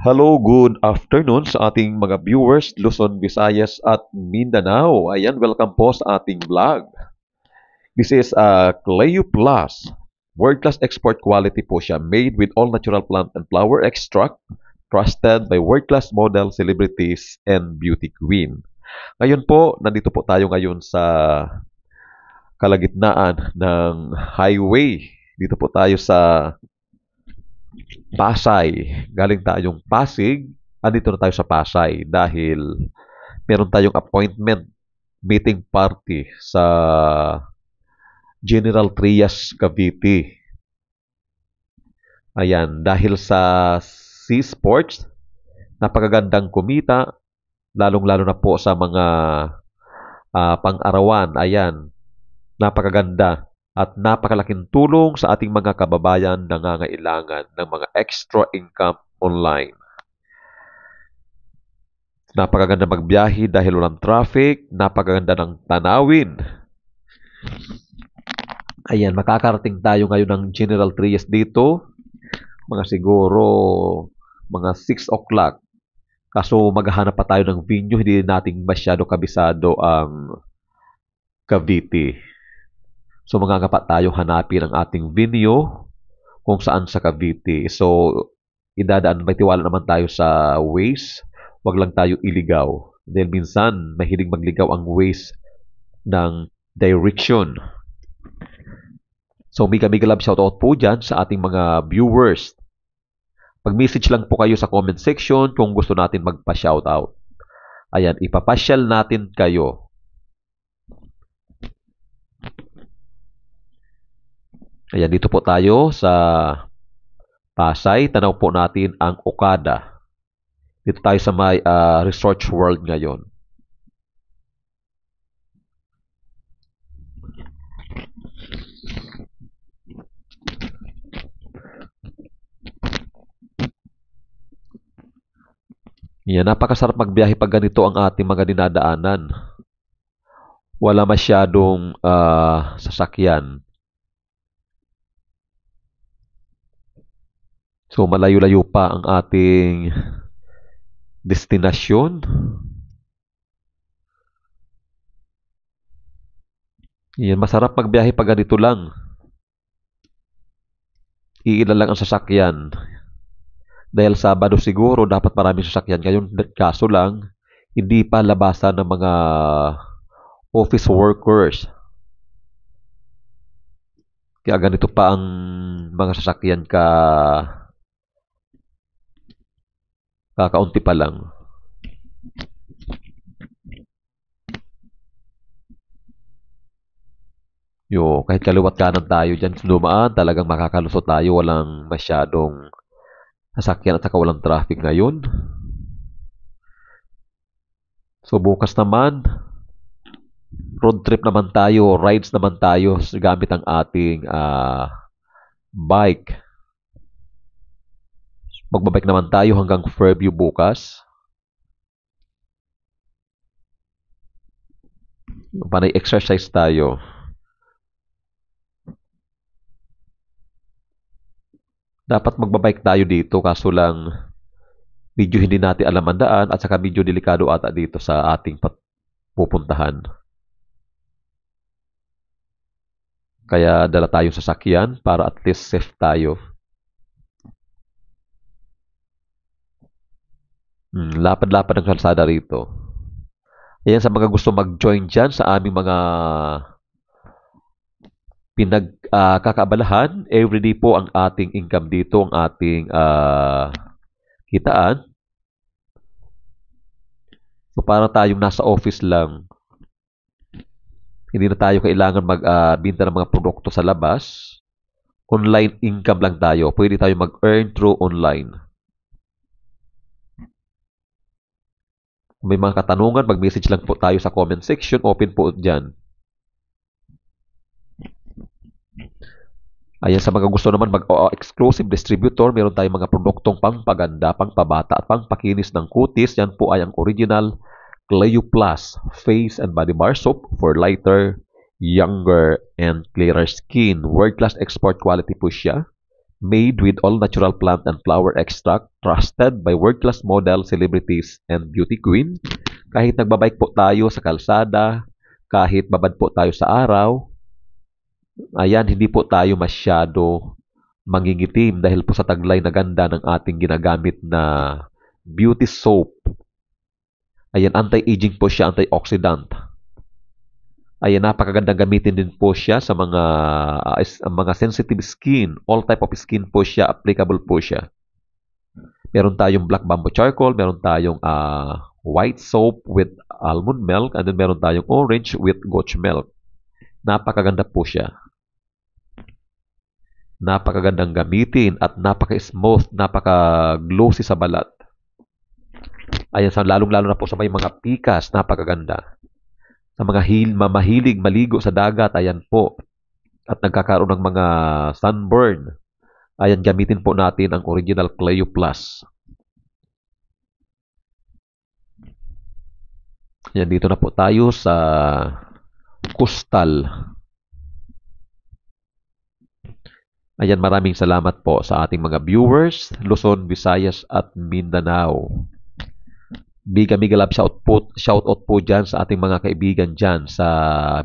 Hello, good afternoon sa ating mga viewers, Luzon, Visayas at Mindanao. Ayan, welcome po sa ating vlog. This is Cleo Plus. World-class export quality po siya. Made with all natural plant and flower extract. Trusted by world-class model, celebrities, and beauty queen. Ngayon po, nandito po tayo ngayon sa kalagitnaan ng highway. Dito po tayo sa Pasay. Galing tayong Pasig, andito na tayo sa Pasay dahil meron tayong appointment meeting party sa General Trias, Cavite. Ayan, dahil sa Sea Sports, napakagandang kumita, lalong-lalo na po sa mga pang-arawan. Ayan, napakaganda at napakalaking tulong sa ating mga kababayan na nangangailangan ng mga extra income online. Napakaganda magbiyahe dahil walang traffic, napakaganda ng tanawin. Ayan, makakarating tayo ngayon ng General Trias dito, mga siguro mga 6 o'clock. Kaso maghahanap pa tayo ng venue, hindi natin masyado kabisado ang Cavite. So magagapat tayo hanapin ang ating venue kung saan sa Cavite. So idadaan, may tiwala naman tayo sa Waze. Wag lang tayo iligaw. Dahil minsan mahilig magligaw ang Waze ng direction. So mega love shoutout po dyan sa ating mga viewers. Mag-message lang po kayo sa comment section kung gusto natin magpa-shoutout. Ayan, ipapasyal natin kayo. Ayan, dito po tayo sa Pasay. Tanaw po natin ang Okada. Dito tayo sa may Resorts World ngayon. Yan, napakasarap magbiyahe pag ganito ang ating mga dinadaanan. Wala masyadong sasakyan. So, malayo-layo pa ang ating destinasyon. Yan, masarap magbiyahe pag ganito lang. Iilan lang ang sasakyan. Dahil Sabado siguro, dapat maraming sasakyan. Ngayon, kaso lang, hindi pa labasan ng mga office workers. Kaya ganito pa ang mga sasakyan kakaunti pa lang. Kahit kaliwat kanan tayo dyan sa dumaan, talagang makakalusot tayo. Walang masyadong sasakyan at saka walang traffic ngayon. So bukas naman, road trip naman tayo, rides naman tayo gamit ang ating bike. Magbabike naman tayo hanggang Fairview bukas. Panay exercise tayo. Dapat magbabike tayo dito kaso lang medyo hindi natin alam ang daan at saka medyo delikado ata dito sa ating pupuntahan. Kaya dala tayong sasakyan para at least safe tayo. Lapad-lapad ang kalsada rito. Ayan, sa mga gusto mag-join dyan sa aming mga pinagkakaabalahan, everyday po ang ating income dito, ang ating kitaan. So, para tayong nasa office lang. Hindi na tayo kailangan magbinta ng mga produkto sa labas. Online income lang tayo. Pwede tayo mag-earn through online. May mga katanungan, mag-message lang po tayo sa comment section. Open po dyan. Ayan, sa mga gusto naman mag-exclusive distributor, meron tayong mga produktong pangpaganda, pangpabata at pangpakinis ng kutis. Yan po ay ang original Cleo Plus Face and Body Bar Soap for lighter, younger, and clearer skin. World-class export quality po siya. made with all natural plant and flower extract, trusted by world-class model, celebrities, and beauty queen. Kahit nagbabike po tayo sa kalsada, kahit babad po tayo sa araw, ayan, hindi po tayo masyado mangingitim dahil po sa taglay na ganda ng ating ginagamit na beauty soap. Ayan, anti-aging po siya, antioxidant. Ayan, napakagandang gamitin din po siya sa mga sensitive skin. All type of skin po siya, applicable po siya. Meron tayong black bamboo charcoal, meron tayong white soap with almond milk, and then meron tayong orange with goat milk. Napakaganda po siya. Napakagandang gamitin at napaka-smooth, napaka-glossy sa balat. Ayan, lalong-lalo na po sa may mga pikas, napakaganda. Sa mga mahilig maligo sa dagat, ayan po. At nagkakaroon ng mga sunburn. Ayan, gamitin po natin ang original Cleo Plus. Ayan, dito na po tayo sa Kustal. Ayan, maraming salamat po sa ating mga viewers, Luzon, Visayas at Mindanao. Big love shout out po dyan sa ating mga kaibigan dyan sa